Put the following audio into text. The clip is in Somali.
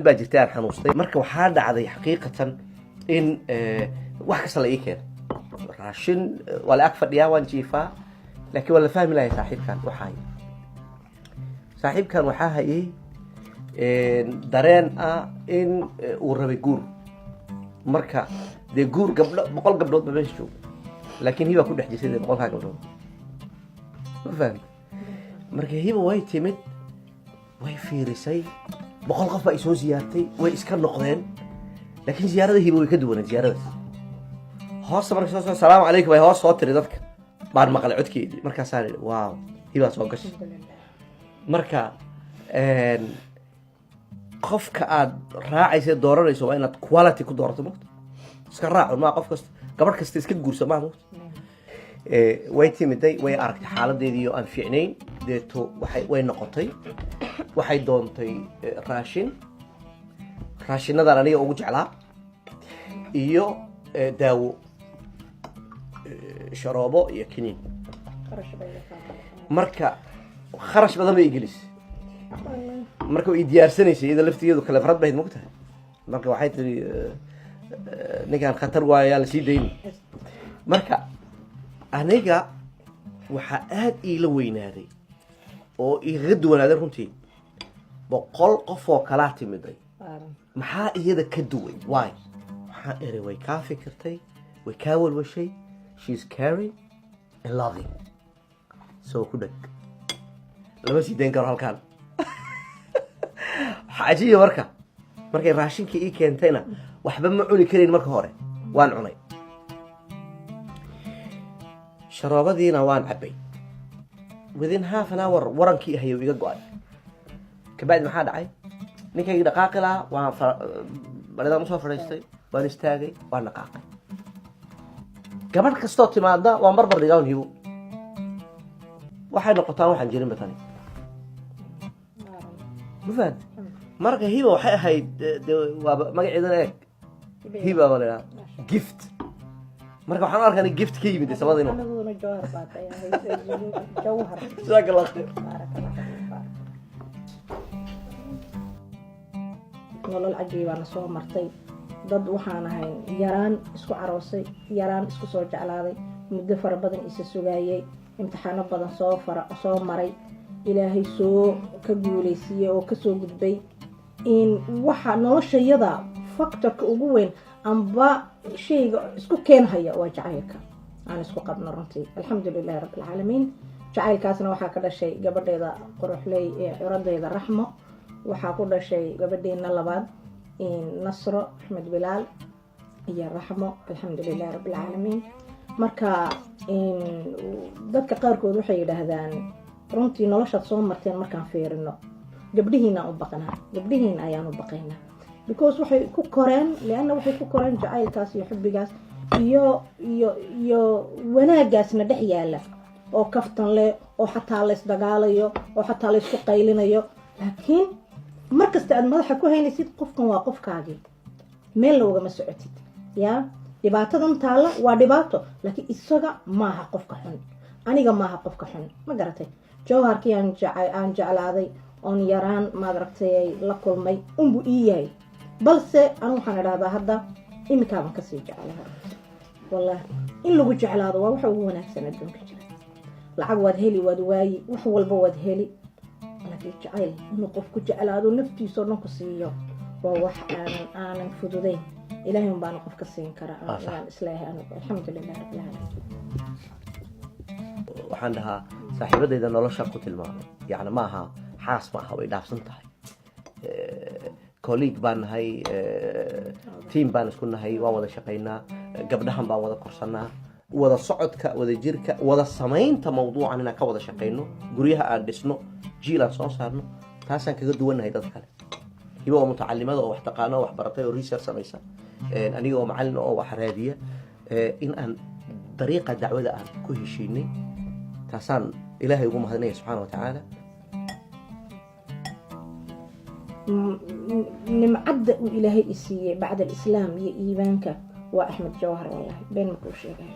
baa jirtay aan xanuustay marka waxaa dhacday xaqiiqatan in wax kasta la ii keeno raashin waa la ag fadhiyaa waan jiifaa laakiin waa la fahmi lahay saaxiibkan waxaa hayay dareen ah in uu rabay guur marka dee guur gabdho 100 gabdhood ba meesha jooga laakiin hiba ku dhex jirtay 100 gabdhood ma fahmi marka hiba way timid way fiirisay 100 qof ay soo ziyaartay way iska noqdeen laakiin ziyaarada hiba way ka duwanay ziyaaradaas hoos marka soo salaamu calaykum way hoos soo tiri dadka baan maqlay codkeedii markaas aan waaw hiba soo gashay marka qofka aad raacaysa dooranayso waa inaad quality ku doorato maqto iska raaco ma qof kasta gabadh kasta iska guurso ma maqto way timiday way aragtay xaaladeedii oo aan fiicnayn deeto way noqotay waxay doontay raashinadan aniga ugu jeclaa iyo daawo sharoobo iyo kiniin marka kharash badan bay gelisay marka way diyaarsanaysay iyada laftigeedu kala farad bayd mugtahay marka waxay tiri ninkan khatar waayaa la sii dayn marka aniga waxa aad ila weynaaday oo iga duwanaaday runtii 100 qof oo kala timiday maxaa iyada ka duway why waxa ere way ka fikirtay way ka walwashay she's caring and loving so ku dhag lama sii dayn karo halkan xajiyo markay raashinka ii keentayna waxba ma cuni karin marka hore waan cunay sharoobadiina waan cabay within half an hour warankii ahayo iga go'ay kabacdi maxaa dhacay ninkayga dhaqaaqi lahaa waan baridaan usoo fadhiistay waan istaagay waan dhaqaaqay gabadh kastoo timaada waan barbar dhigaan hibo waxay noqotaan waxaan jirin batani mufahad marka hiba waxay ahayd waa magaceedana eeg hiba wala gift marka waxaan arkaa gift ka yimid sabadina jawhar jazakallahu khair nolol cajiibana soo martay dad waxaan ahay yaraan isku caroosay yaraan isku soo jeclaaday muddo fara badan isa sugaayay imtixaano badan soo maray ilaahay soo ka guuleysiyay oo ka soo gudbay in waxa noloshayada factorka ugu weyn amba shayga isku keenhaya waa jacaylka aan isku qabno runtii alxamdulillahi rabbil caalamiin jacaylkaasna waxaa ka dhashay gabadheeda quruxley ee curadeyda raxmo waxaa ku dhashay gabadheena labaad nasro axmed bilaal iyo raxmo alxamdulillahi rabbil caalamiin marka dadka qaarkood waxay yidhaahdaan runtii noloshaad soo marteen markaan fiirino gabdhihiina u baqnaa gabdhihiina ayaan u baqaynaa because waxay ku koreen leanna waxay ku koreen jacaylkaas iyo xubbigaas iyo wanaagaasna dhex yaala oo kaftan leh oo xataa la isdagaalayo oo xataa la isku qaylinayo laakiin markasta aad madaxa ku haynaysid qofkan waa qofkaagii meel loogama socotid yaa dhibaatadan taalla waa dhibaato laakiin isaga maaha qofka xun aniga maaha qofka xun ma garatay jawharkii aan jeclaaday oon yaraan maadaragtay la kulmay unbu ii yahay balse anu waxaan idhahdaa hadda imikaaban kasii jeclaha wallaahi in lagu jeclaado waa waxa ugu wanaagsan adduunka jira lacag waad heli waad waayi wax walba waad heli laakiin jacayl inuu qofku jeclaado naftiisoo dhan ku siiyo waa wax aanan fududayn ilaahay un baana qofka siin karaa aan isleeyahay anigu alxamdulillahi rabbil caalamiin waxaan dhahaa saaxiibadeyda nolosha ku tilmaamay yacni ma aha xaas ma aha way dhaafsan tahay colleague baan nahay team baan isku nahay waan wada shaqaynaa gabdhahan baan wada korsanaa wada socodka wada jirka wada samaynta mawduucan inaan ka wada shaqayno guryaha aan dhisno jiil aan soo saarno taasaan kaga duwannahay dad kale hibo oo mutacalimada oo wax taqaano wax baratay oo research samaysa aniga oo macallin oo wax raadiya in aan dariiqa dacwada aan ku heshiinay taasaan ilaahay ugu mahadinaya subxaana wa tacaala nimcadda uu ilaahay isiiyey bacda alislaam iyo iimaanka waa axmed jawhar wallahi been markuu sheegay